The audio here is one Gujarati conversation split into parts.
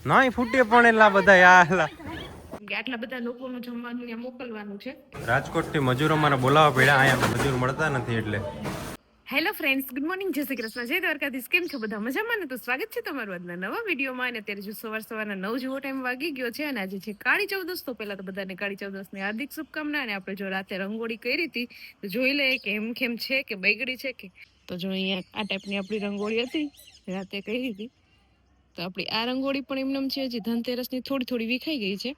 નહીં ફૂટે પણ એટલા બધા યાર આટલા બધા લોકોનું જમવાનું અહીંયા મોકલવાનું છે. રાજકોટ થી મજૂરો અમારે બોલાવવા પડ્યા, અહીંયા મજૂર મળતા નથી એટલે. હેલો ફ્રેન્ડ્સ, ગુડ મોર્નિંગ, જય શ્રી કૃષ્ણ, જય દ્વારકાધીશ. કેમ છો બધા? મજામાં ને? તો સ્વાગત છે તમારું આજના નવા વિડીયોમાં. અને અત્યારે જો સવારના 9 જેવો ટાઈમ વાગી ગયો છે અને આજે છે કાળી ચૌદસ. તો પહેલા તો બધાને કાળી ચૌદસની હાર્દિક શુભકામના. અને આપણે જો રાતે રંગોળી કરી હતી તો જોઈ લઈએ કે હેમખેમ છે કે બગડી છે કે. તો જો અહીંયા આ ટાઈપની આપણી રંગોળી હતી, રાતે કરી હતી. તો આપણી આ રંગોળી પણ એમનેમ છે, હજી ધનતેરસની થોડી વિખાઈ ગઈ છે.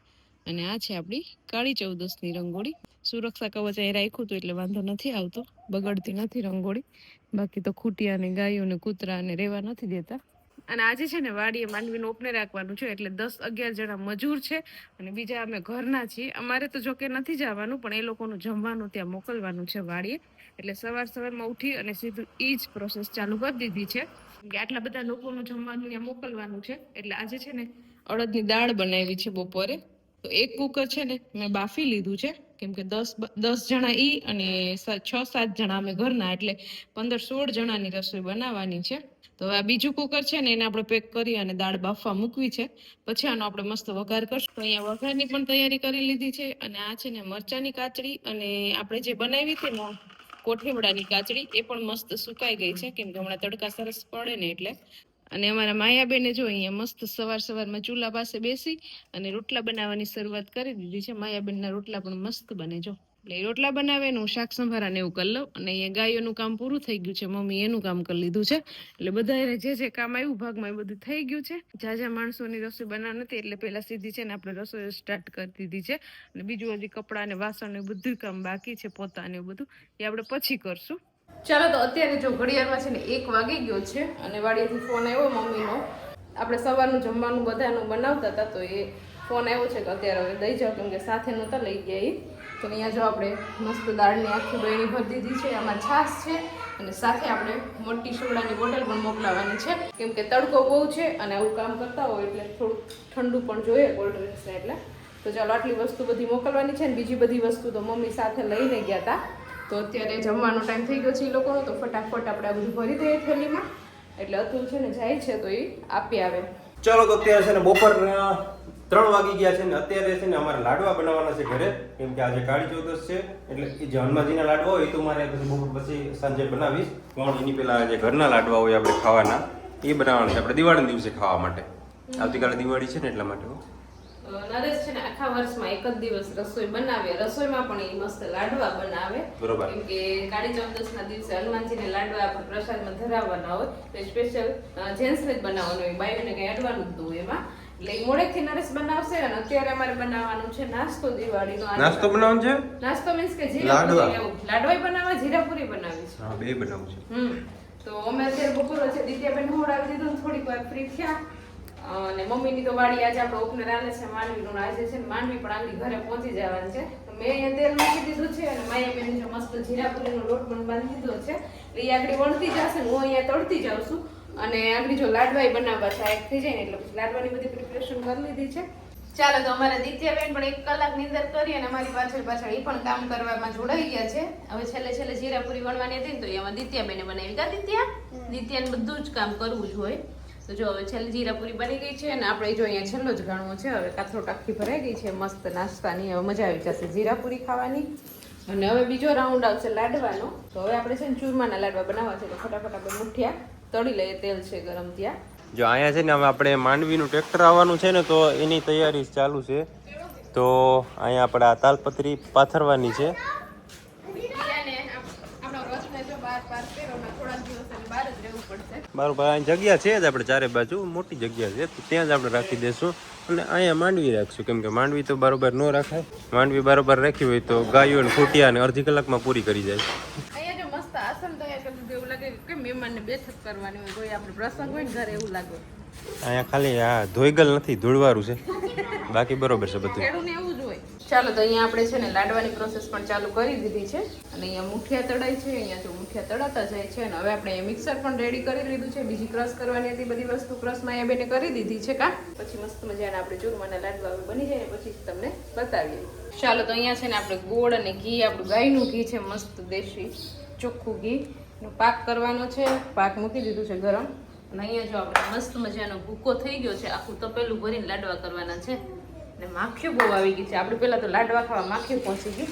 અને આ છે આપણી કાળી ચૌદસની રંગોળી. સુરક્ષા કવચ અહીં રાખ્યું હતું એટલે વાંધો નથી આવતો, બગડતી નથી રંગોળી. બાકી તો ખૂટિયા ને ગાયો ને કૂતરા ને રેવા નથી દેતા. અને આજે છે ને વાડીએ માંડવીનું ઓપને રાખવાનું છે, એટલે 10-11 જણા મજૂર છે અને બીજા અમે ઘરના છીએ. અમારે તો જોકે નથી જવાનું, પણ એ લોકોનું જમવાનું ત્યાં મોકલવાનું છે વાડીએ. એટલે સવારમાં ઉઠી અને સીધું એ જ પ્રોસેસ ચાલુ કરી દીધી છે કે આટલા બધા લોકોનું જમવાનું ત્યાં મોકલવાનું છે. એટલે આજે છે ને અડદની દાળ બનાવી છે બપોરે. તો એક કુકર છે ને મેં બાફી લીધું છે, કેમ કે 10 જણા ઈ અને 6-7 જણા અમે ઘરના, એટલે 15-16 જણાની રસોઈ બનાવવાની છે. તો આ બીજું કુકર છે ને એને આપણે પેક કરી અને દાળ બાફવા મૂકવી છે. પછી આનો આપણે મસ્ત વઘાર કરશું. તો અહીંયા વઘારની પણ તૈયારી કરી લીધી છે. અને આ છે ને મરચાની કાચડી, અને આપણે જે બનાવી હતી ને કોઠીમડાની કાચડી, એ પણ મસ્ત સુકાઈ ગઈ છે, કેમ કે હમણાં તડકા સરસ પડે ને એટલે. અને અમારા માયાબેને જો અહીંયા મસ્ત સવારમાં ચૂલા પાસે બેસી અને રોટલા બનાવવાની શરૂઆત કરી દીધી છે. માયાબેનના રોટલા પણ મસ્ત બને જો. એટલે રોટલા બનાવે ને હું શાક સંભારા ને એવું કરી લઉં. અને અહીંયા ગાયોનું કામ પૂરું થઈ ગયું છે, મમ્મી એનું કામ કરી લીધું છે. એટલે બધા જે કામ આવ્યું ભાગમાં એ બધું થઈ ગયું છે. જાજા માણસોની રસોઈ બનાવ નથી, એટલે પહેલા સીધી છે ને આપણે રસોઈ સ્ટાર્ટ કરી દીધી છે. અને બીજું હજી કપડાં ને વાસણ ને બધું કામ બાકી છે, પોતા ને બધું એ આપણે પછી કરશું. ચાલો, તો અત્યારે જો ઘડિયાળમાં છે ને 1 વાગી ગયો છે અને વાડીએથી ફોન આવ્યો મમ્મીનો. આપણે સવારનું જમવાનું બધાનું બનાવતા હતા, તો એ ફોન આવ્યો છે કે અત્યારે હવે દઈ જાઓ, કેમ કે સાથે નહોતા લઈ ગયા એ. તો અહીંયા જો આપણે મસ્ત દાળની આખી બહેણી ભરી દીધી છે, આમાં છાશ છે અને સાથે આપણે મોટી સોડાની બોટલ પણ મોકલાવાની છે, કેમ કે તડકો બહુ છે અને આવું કામ કરતા હોય એટલે થોડું ઠંડુ પણ જોઈએ કોલ્ડ ડ્રિંક્સને. એટલે તો ચાલો આટલી વસ્તુ બધી મોકલવાની છે. ને બીજી બધી વસ્તુ તો મમ્મી સાથે લઈને ગયા હતા. તો અત્યારે જમવાનો ટાઈમ થઈ ગયો છે એ લોકોનો, તો ફટાફટ આપણે આ બધું ભરી દઈએ થેલીમાં. એટલે અતુલ છે ને જાય છે તો એ આપી આવે. ચાલો, તો અત્યારે છે ને બપોર 3 વાગી ગયા છે ને અત્યારે છે ને અમારે લાડવા બનાવવાના છે ઘરે, કેમ કે આજે કાળી ચૌદસ છે. એટલે એ જે હનુમાનજીના લાડવા હોય એ તો મારે પછી બપોર પછી સાંજે બનાવીશ. પણ એની પહેલા જે ઘરના લાડવા હોય આપણે ખાવાના એ બનાવવાના છે આપણે દિવાળીના દિવસે ખાવા માટે. આવતીકાલે દિવાળી છે ને એટલા માટે. નરેશ છે ને આખા વર્ષમાં એક જ દિવસ રસોઈ બનાવે. રસોઈમાં પણ એ મસ્ત લાડવા બનાવે, બરોબર. કેમ કે કાળી ચૌદસના દિવસે હનુમાનજીને લાડવા આપણે પ્રસાદમાં ધરાવવાના હોય, તો સ્પેશિયલ જેન્ટ્સને જ બનાવવાનું હોય, બાયોને કંઈ અડવાનું જ હોય એમાં. એટલે મોડેકથી નરેશ બનાવશે. અને અત્યારે અમારે બનાવવાનું છે નાસ્તો દિવાળીનો. નાસ્તો બનાવવાનો છે? નાસ્તો મીન્સ કે જીરાપુરી. લાડવાય બનાવવા, જીરાપુરી બનાવી છે. હા, બે બનાવું છે. તો અમે અત્યારે બપોર છે દિત્યાબેન હોડાવી દીધું, થોડીક વાર ફ્રી થયા. અને મમ્મીની તો વાડી આજે આપણે ઓપનર આલે છે માંડવીનું. આજે છે ને માંડવી પણ આપણી ઘરે પહોંચી જવાનું છે. તો મેં અહીંયા તેલ મૂકી દીધું છે અને માયાબેન જો મસ્ત જીરાપુરીનો લોટ પણ બાંધી દીધો છે. એટલે એ આગળ વળતી જશે, હું અહીંયા તળતી જાઉં છું. અને આગળ જો લાડવાઈ બનાવવા છે એક થઈ જાય ને એટલે પછી લાડવાની બધી પ્રિપરેશન કરી લીધી છે. ચાલો, તો અમારા દિત્યાબેન પણ 1 કલાકની અંદર કરી અને અમારી પાછળ એ પણ કામ કરવામાં જોડાઈ ગયા છે. હવે છેલ્લે જીરાપુરી વણવાની હતી ને તો એમાં દિત્યાબેને બનાવી. કા દિત્યાને બધું જ કામ કરવું જ હોય. તો જો હવે છેલ્લે જીરાપુરી બની ગઈ છે અને આપણે જો અહીંયા છેલ્લો જ ગણવો છે. હવે કાથરોટ આખી ભરાઈ ગઈ છે મસ્ત નાસ્તાની. હવે મજા આવી જશે જીરાપુરી ખાવાની. અને હવે બીજો રાઉન્ડ આવશે લાડવાનો. તો હવે આપણે છે ને ચૂરમાના લાડવા બનાવવા છે, તો ફટાફટ આપણે મુઠિયા તળી લઈએ. તેલ છે ગરમ ત્યાં. જો અહીંયા છે ને હવે આપણે માંડવીનું ટ્રેક્ટર આવવાનું છે ને, તો એની તૈયારી ચાલુ છે. તો અહીંયા આપણે આ તાલપત્રી પાથરવાની છે. બરોબર, અહીં જગ્યા છે જ આપણે ચારે બાજુ, મોટી જગ્યા છે, તો ત્યાં જ આપણે રાખી દઈશું. અને અહીંયા માંડવી રાખશું, કેમ કે માંડવી તો બરોબર ન રાખાય. માંડવી બરોબર રાખી હોય તો ગાયો અને ખૂટિયા ને અડધી કલાકમાં પૂરી કરી જાય. અહીંયા જો મસ્ત આસન તૈયાર કરી દીધું, એવું લાગે કે મહેમાનને બેઠક કરવાની હોય, કોઈ આપણે પ્રસંગ હોય ને ઘરે એવું લાગે. અહીંયા ખાલી આ ધોઈગલ નથી, ધૂળવાળું છે, બાકી બરોબર છે બધું. એવું જ હોય. ચાલો, તો અહીંયા આપણે છે ને લાડવાની પ્રોસેસ પણ ચાલુ કરી દીધી છે. અને અહીંયા મુઠિયા તળાય છે. અહીંયા જો મુઠિયા તળાતા જાય છે. અને હવે આપણે અહીંયા મિક્સર પણ રેડી કરી લીધું છે. બીજી ક્રશ કરવાની હતી બધી વસ્તુ, ક્રશ માયાબેને કરી દીધી છે. પછી મસ્ત મજાના આપણે ચૂરમાના લાડવા બની જાય ને પછી તમને બતાવીએ. ચાલો, તો અહીંયા છે ને આપણે ગોળ અને ઘી, આપણું ગાયનું ઘી છે મસ્ત દેશી ચોખ્ખું ઘી નો પાક કરવાનો છે. પાક મૂકી દીધું છે ગરમ. અને અહીંયા જો આપણે મસ્ત મજાનો ભૂકો થઈ ગયો છે, આખું તપેલું ભરીને લાડવા કરવાના છે. ને માખીઓ બહુ આવી ગઈ છે. આપણે પહેલા તો લાડવા ખાવા માખીઓ પહોંચી ગઈ.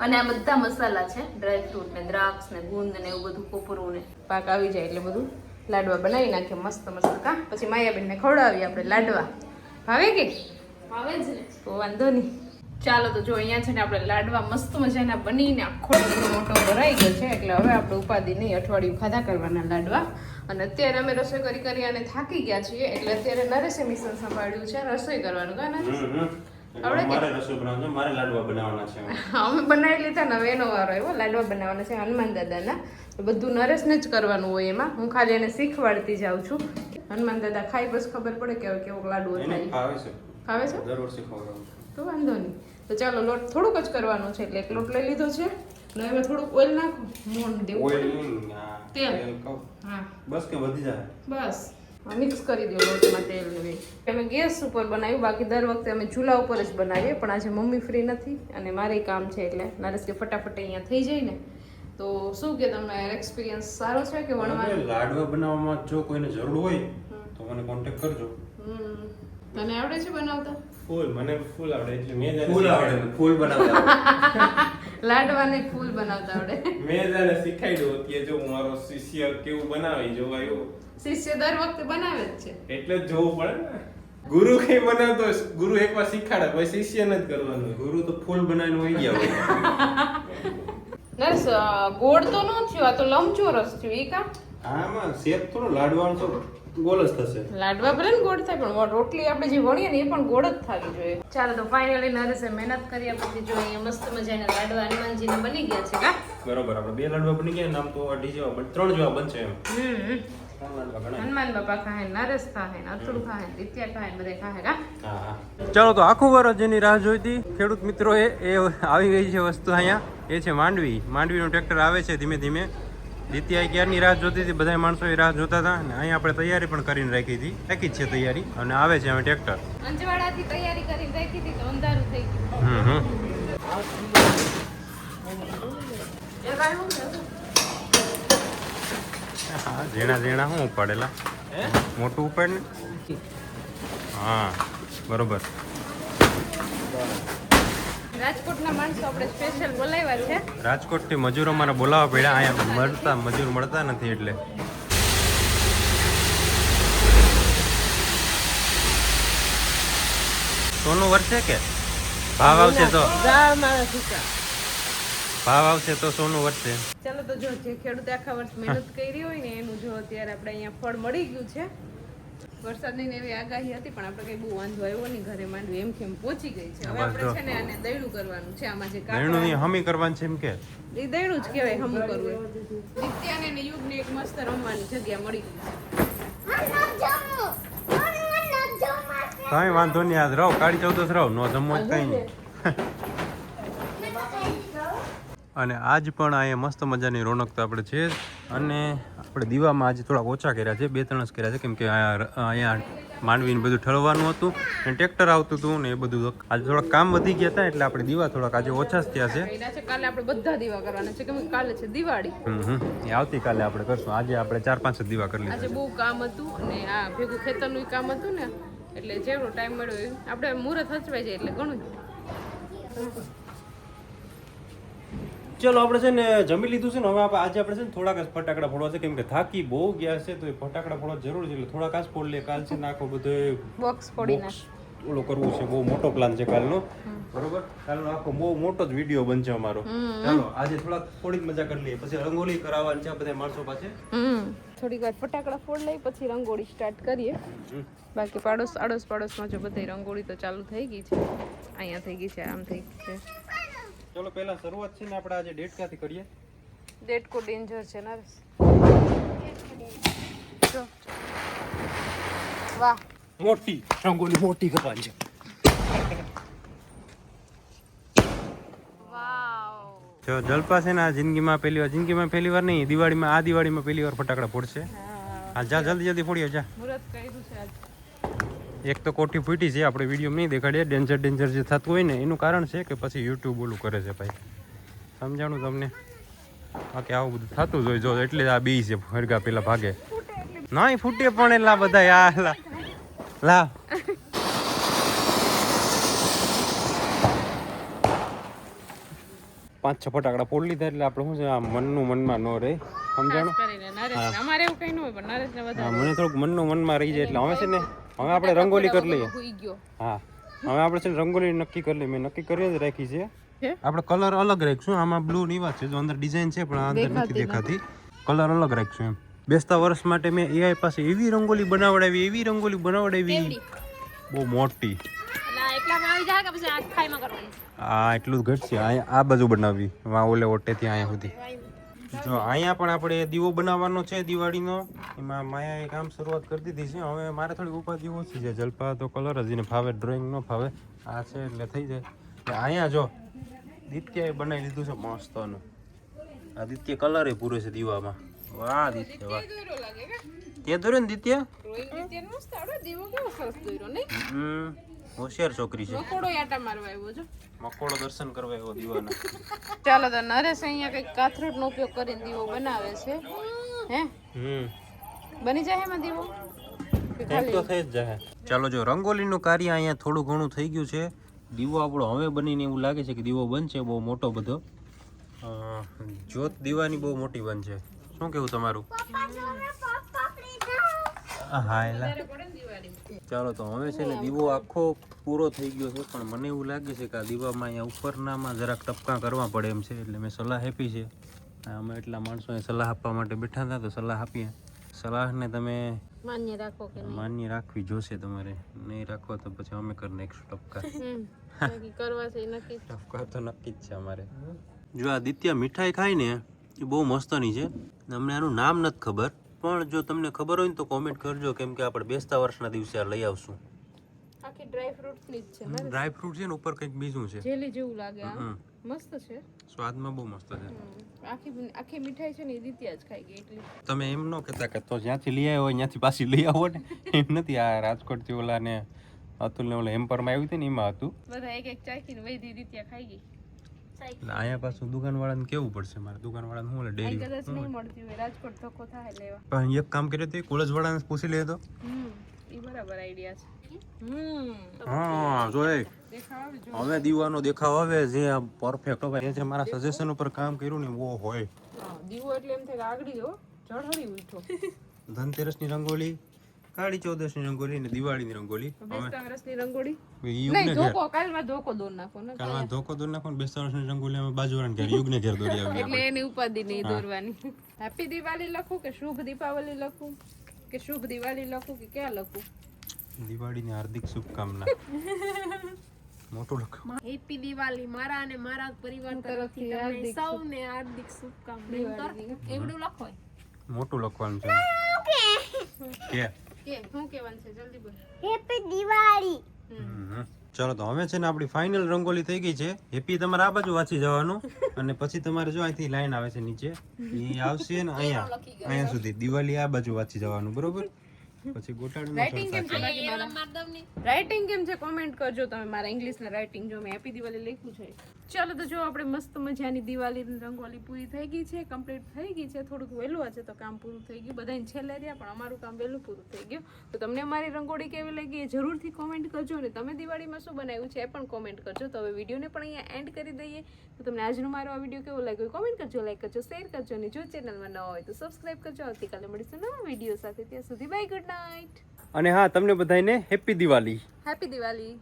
અને આ બધા મસાલા છે, ડ્રાયફ્રૂટ ને દ્રાક્ષ ને ગુંદ ને એવું બધું, કોપરું ને પાક આવી જાય એટલે બધું લાડવા બનાવી નાખીએ મસ્ત મસ્ત. કા પછી માયાબેનને ખવડાવીએ આપણે લાડવા. ભાવે કે ભાવે જ ને, તો વાંધો નહીં. ચાલો તો જો અહીંયા છે ને આપણે લાડવા મસ્ત મજાના બનીને આખો ડબલો મોટો ભરાઈ ગયો છે. એટલે હવે આપણે ઉપાધિ નહીં, અઠવાડિયું ખાધા કરવાના લાડવા. અને અત્યારે અમે રસોઈ કરી અને થાકી ગયા છીએ. એટલે અત્યારે નરેશે મિશન સંભાળ્યું છે રસોઈ કરવાનું. કા ના મારે રસોઈ બનાવવાનું છે, મારે લાડવા બનાવવાના છે. અમે બનાવી લીધા ને હવે એનો વારો આવ્યો. લાડવા બનાવવાના છે હનુમાન દાદાના. તો બધું નરેશને જ કરવાનું હોય એમાં. હું ખાલી એને શીખવાડતી જાઉં છું. હનુમાન દાદા ખાઈ બસ ખબર પડે કે હવે કેવો લાડવો થાય. ખાવે છે દર વર્ષે ખવડાવું તો વાંધો નહીં. તો ચાલો લોટ થોડુંક જ કરવાનું છે. એટલે એક લોટ લઈ લીધો છે ને હવે થોડુંક ઓઇલ નાખો. મોણ દેવું તેલ. હા બસ કે વધી જાય બસ મિક્સ કરી દો લોટમાં તેલ ને. અમે ગેસ ઉપર બનાવ્યું, બાકી દર વખતે અમે ચૂલા ઉપર જ બનાવીએ. પણ આજે મમ્મી ફ્રી નથી અને મારે કામ છે એટલે નરેશ કે ફટાફટ અહીંયા થઈ જાય ને. તો શું કે તમને એક્સપિરિયન્સ સારો છે કે વણવાનો? લાડવા બનાવવામાં જો કોઈને જરૂર હોય તો મને કોન્ટેક્ટ કરજો. તને આવડે છે બનાવતા? ફૂલ મને ફૂલ આવડે એટલે મેં ફૂલ આવડે, ફૂલ બનાવતા લાડવાને ફૂલ બનાવતા આવડે. મેં જાને શીખાડ્યું કે જો મારો શિષ્ય કેવું બનાવે જોવા એવું. શિષ્ય દર વખતે બનાવે જ છે એટલે જ જોવું પડે ને. ગુરુ કઈ બનાવતો ગુરુ એકવાર શીખાડે પછી શિષ્ય ને જ કરવાનું. ગુરુ તો ફૂલ બનાવીને હોય ગયા હોય. નરેશ ગોળ તો ન થયો, આ તો લંબચોરસ થયું. ઈ કા આમાં શેપ થોડો લાડવાનો તો ગોળ જ થશે. લાડવા ભલે ને ગોળ થાય પણ રોટલી આપણે જે વણીએ ને એ પણ ગોળ જ થવી જોઈએ. ચાલો તો ફાઇનલી નરેશે મહેનત કર્યા પછી જો અહીંયા મસ્ત મજાના લાડવા હનુમાનજીને બની ગયા છે. કા બરોબર, આપણે 2 લાડવા બની ગયા. નામ તો 2 જેવા બન 3 જેવા બનશે એમ. 3 લાડવા ગણાય. હનુમાન બાપા ખાય, નરેશ ખાય, અતુલ ખાય, દિત્યા ખાય, બધે ખાય. કા હા. ચાલો તો આખું વર્ષ જેની રાહ જોઈતી ખેડૂત મિત્રો એ આવી ગઈ છે વસ્તુ અહીંયા. એ છે માંડવી. માંડવીનું ટ્રેક્ટર આવે છે ધીમે ધીમે. દિત્યાએ ક્યારની રાહ જોતી હતી, બધા માણસો એ રાહ જોતા હતા. અને અહીંયા આપણે તૈયારી પણ કરીને રાખી હતી. રાખી જ છે તૈયારી. અને આવે છે હવે ટ્રેક્ટર. અંજવાડાથી તૈયારી કરીને રાખી હતી તો અંધારું થઈ ગયું. હા ઝીણા ઝીણા શું ઉપાડેલા? મોટું ઉપાડ ને. હા બરોબર. રાજકોટના માણસો આપણે સ્પેશિયલ બોલાવ્યા છે. રાજકોટથી મજૂરો અમારે બોલાવવા પડ્યા. અહીંયા મજૂર મળતા નથી એટલે. સોનું વર્ષે કે ભાવ આવશે તો સોનું વર્ષે. ચાલો તો જો જે ખેડૂતે આખા વર્ષ મહેનત કરી હોય ને એનું જો અત્યારે આપણે અહીંયા ફળ મળી ગયું છે. વરસાદની ને એવી આગાહી હતી પણ આપણે કઈ બહુ વાંધો આવ્યો નહીં. ઘરે માંડવી એમ કેમ પહોંચી ગઈ છે. હવે આપણે છે ને આને દૈણું કરવાનું છે. આમાં જે દૈણું ની હમી કરવાની છે એમ કે એ દૈણું જ કહેવાય હમું કરવું. નિત્યાને ને યુગને એક મસ્ત રમવાની જગ્યા મળી ગઈ છે. કઈ વાંધો નહીં. આજ રહો કાળી 14 રહો, નો જમવો જ કઈ નહીં. અને આજ પણ અહીંયા મસ્ત મજાની રોનક તો આપણે છે. અને આપણે દીવામાં આજે થોડાક ઓછા કર્યા છે, 2-3 જ કર્યા છે. કેમ કે અહીંયા માંડવીને બધું ઠળવાનું હતું અને ટ્રેક્ટર આવતું હતું ને એ બધું. આજે થોડાક કામ વધી ગયા હતા એટલે આપણે દીવા થોડાક આજે ઓછા જ થયા છે. કાલે આપણે બધા દીવા કરવાના છે કેમ કે કાલે છે દિવાળી. એ આવતીકાલે આપણે કરશું. આજે આપણે 4-5 જ દીવા કરી લીધા. આજે બહુ કામ હતું અને આ ભેગું ખેતરનું કામ હતું ને એટલે જેવડો ટાઈમ મળ્યો આપણે મુહૂર્ત હચવાઈ જાય એટલે ઘણું. ચલો આપણે છે ને જમી લીધું છે ને. હવે આજે આપણે છે ને થોડાક જ ફટાકડા ફોડવા છે. કેમ કે થાકી બહુ ગયા છે તો એ ફટાકડા ફોડવા જરૂર છે. એટલે થોડાક જ ફોડ લે. કાલ છે ને આખો બધો બોક્સ ફોડી નાખ ઓલો કરવું છે. બહુ મોટો પ્લાન છે કાલનો. બરોબર, કાલનો આખો બહુ મોટો જ વિડીયો બનશે અમારો. ચાલો આજે થોડાક થોડીક મજા કરી લઈએ. પછી રંગોળી કરાવવાની છે બધા માણસો પાસે. થોડીક વાર ફટાકડા ફોડ લઈ પછી રંગોળી સ્ટાર્ટ કરીએ. બાકી પાડોશમાં જો બધી રંગોળી તો ચાલુ થઈ ગઈ છે. અહીંયા થઈ ગઈ છે, આમ થઈ ગઈ છે. ચલો પહેલા શરૂઆત છે ને આપણે આજે ડેટ ક્યાંથી કરીએ? ડેટકો ડેન્જર છે ને. જો વાહ મોટી રંગોળી મોટી કરવાની છે. વાવ જો જલપા છે ને આ જિંદગીમાં પહેલી વાર નહીં, દિવાળીમાં પહેલી વાર ફટાકડા ફોડશે. હા જા જલ્દી ફોડી જા. મુહૂર્ત કર્યું છે આજ. એક તો કોઠી ફૂટી છે, આપણે વિડીયો નહીં દેખાડીએ. ડેન્જર જે થતું હોય ને એનું કારણ છે કે પછી યુટ્યુબ ઓલું કરે છે ભાઈ. સમજાણું તમને? બાકી આવું બધું થતું જ હોય. જો એટલે આ બી છે હરગા પેલા ભાગે. નાય ફૂટે પણ એટલા બધા યાર લા 5-6 ફટાકડા ફોડી લીધા એટલે આપણે શું છે આ મનનું મનમાં ન રહે સમજાણું કરીને નરેશ અમારે એવું કઈ ન હોય પણ નરેશ ને હા મને થોડુંક મનનું મનમાં રહી જાય એટલે હવે છે ને હવે આપણે રંગોલી કરી લઈએ હોઈ ગયો હા હવે આપણે છે ને રંગોલી નક્કી કરી લઈએ મેં નક્કી કરી જ રાખી છે હે? આપણે કલર અલગ રાખીશું આમાં બ્લુ ની વાત છે જો અંદર ડિઝાઇન છે પણ આ અંદર નથી દેખાતી કલર અલગ રાખીશું એમ બેસતા વર્ષ માટે મેં એઆઈ પાસે એવી રંગોલી બનાવડાવી બહુ મોટી હા એટલું જ ઘટશે અહીંયા આ બાજુ બનાવવી વા ઓલે ઓટેથી અહીંયા સુધી જો અહીંયા પણ આપણે દીવો બનાવવાનો છે દિવાળીનો એમાં માયાએ કામ શરૂઆત કરી દીધી છે હવે મારે થોડી ઉપાધિ ઓછી છે જલપા તો કલર જ એને ફાવે ડ્રોઈંગ ન ફાવે આ છે એટલે થઈ જાય એટલે અહીંયા જો દિત્યાએ બનાવી લીધું છે મસ્તનું આ દિત્ય કલર એ પૂરો છે દીવામાં વાહ દિત્ય વાહ તે દોર્યો ને દિત્ય હોશિયાર છોકરી છે મકોડો દર્શન કરવા એવો દીવાના ચાલો તો નરેશ અહીંયા કઈક કાથરોટ નો ઉપયોગ કરીને દીવો બનાવે છે હે બની જાય એમાં દીવો એમ તો થઈ જ જાય ચાલો જો રંગોલીનું કાર્ય અહીંયા થોડું ઘણું થઈ ગયું છે દીવો આપણો હવે બનીને એવું લાગે છે કે દીવો બનશે બહુ મોટો બધો જ્યોત દીવાની બહુ મોટી બનશે શું કેવું તમારું હા એલા ચાલો તો હવે છે ને દીવો આખો પૂરો થઈ ગયો છે પણ મને એવું લાગે છે કે આ દીવામાં અહીંયા ઉપરનામાં જરાક ટપકા કરવા પડે એમ છે એટલે મેં સલાહ આપી છે અમે એટલા માણસોને સલાહ આપવા માટે બેઠા હતા તો સલાહ આપીએ સલાહને તમે માન્ય રાખવી જોશે તમારે નહીં રાખો તો પછી અમે કરી નાખીશું ટપકા ટપકા તો નક્કી જ છે અમારે જો આ દિત્યા મીઠાઈ ખાય ને એ બહુ મસ્તની છે અમને આનું નામ નથી ખબર પણ જો તમને ખબર હોય ને તો કોમેન્ટ કરજો કેમ કે આપણે બેસતા વર્ષના દિવસે આ લઈ આવશું આખી ડ્રાય ફ્રૂટ્સ ની જ છે ડ્રાય ફ્રૂટ છે ને ઉપર કંઈક બીજું છે જેલી જેવું લાગે આ મસ્ત છે સ્વાદમાં બહુ મસ્ત છે આખી મીઠાઈ છે ને એ દિત્યા જ ખાઈ ગઈ એટલે તમે એમ ન કહેતા કે તો જ્યાંથી લઈ આવ્યો હોય ત્યાંથી પાછી લઈ આવો ને એમ નથી આ રાજકોટથી ઓલા ને અતુલ ને ઓલા એમ્પરમાં આવ્યું હતું ને એમાં હતું બધા એક ચાખીને વૈધી દિત્યા ખાઈ ગઈ એટલે અહીંયા પાછું દુકાનવાળાને કેવું પડશે મારે દુકાનવાળાને શું ડેરી કદાચ નહીં મળતી હોય રાજકોટ ધક્કો થાય લેવા પણ એક કામ કર્યું હતું કોલેજવાળાને પૂછી લે તો એ બરાબર આઈડિયા છે હા જો હવે દીવાનો દેખાવ આવે જે પરફેક્ટ હોય જે મારા સજેશન ઉપર કામ કર્યું ને વો હોય દીવો એટલે એમ થાય કે આગળી હો ચઢહળી ઉઠો ધનતેરસની રંગોલી કાળી ચૌદસની રંગોલી ને દિવાળીની રંગોલી બેસતા વર્ષની રંગોળી યુગને નહીં ધોકો કાલમાં ધોકો દોર નાખો ને કાલમાં ધોકો દોર નાખો ને બેસતા વર્ષની રંગોલી અમે બાજુવાળાને ઘેર યુગને ઘેર દોરી આવી એટલે એની ઉપાધિ નહીં દોરવાની હેપી દિવાળી લખું કે શુભ દીપાવલી લખું કે શુભ દિવાળી લખું કે ક્યાં લખું દિવાળીની હાર્દિક શુભકામના મોટું લખ હેપી દિવાળી મારા અને મારા પરિવાર તરફથી તમને સૌને હાર્દિક શુભકામના એવડું લખો મોટું લખવાનું છે કે શું કહેવાનું છે જલ્દી બોલ હેપી દિવાળી ચાલો તો હવે છે ને આપણી ફાઇનલ રંગોલી થઈ ગઈ છે હેપી તમારે આ બાજુ વાંચી જવાનું અને પછી તમારે જો અહીંથી લાઈન આવે છે નીચે એ આવશે ને અહીંયા સુધી દિવાળી આ બાજુ વાંચી જવાનું બરોબર પછી રાઇટિંગ કેમ છે કોમેન્ટ કરજો તમે મારા ઇંગ્લિશ ના રાઇટિંગ જો મેં હેપી દિવાળી લખ્યું છે ચાલો તો જો આપણે મસ્ત મજાની દિવાળીની રંગોલી પૂરી થઈ ગઈ છે કમ્પ્લીટ થઈ ગઈ છે થોડુંક વહેલું છે તો કામ પૂરું થઈ ગયું બધાને છેલ્લે રહ્યા પણ અમારું કામ વહેલું પૂરું થઈ ગયું તો તમને અમારી રંગોળી કેવી લાગી એ જરૂરથી કોમેન્ટ કરજો અને તમે દિવાળીમાં શું બનાવ્યું છે એ પણ કોમેન્ટ કરજો તો હવે વિડીયોને પણ અહીંયા એન્ડ કરી દઈએ તો તમને આજનો મારો આ વિડીયો કેવો લાગ્યો કોમેન્ટ કરજો લાઈક કરજો શેર કરજો અને જો ચેનલમાં નવા હોય તો સબસ્ક્રાઇબ કરજો આવતીકાલે મળીશું નવા વિડીયો સાથે ત્યાં સુધી બાય ગુડ નાઇટ અને હા તમને બધાને હેપી દિવાળી હેપી દિવાળી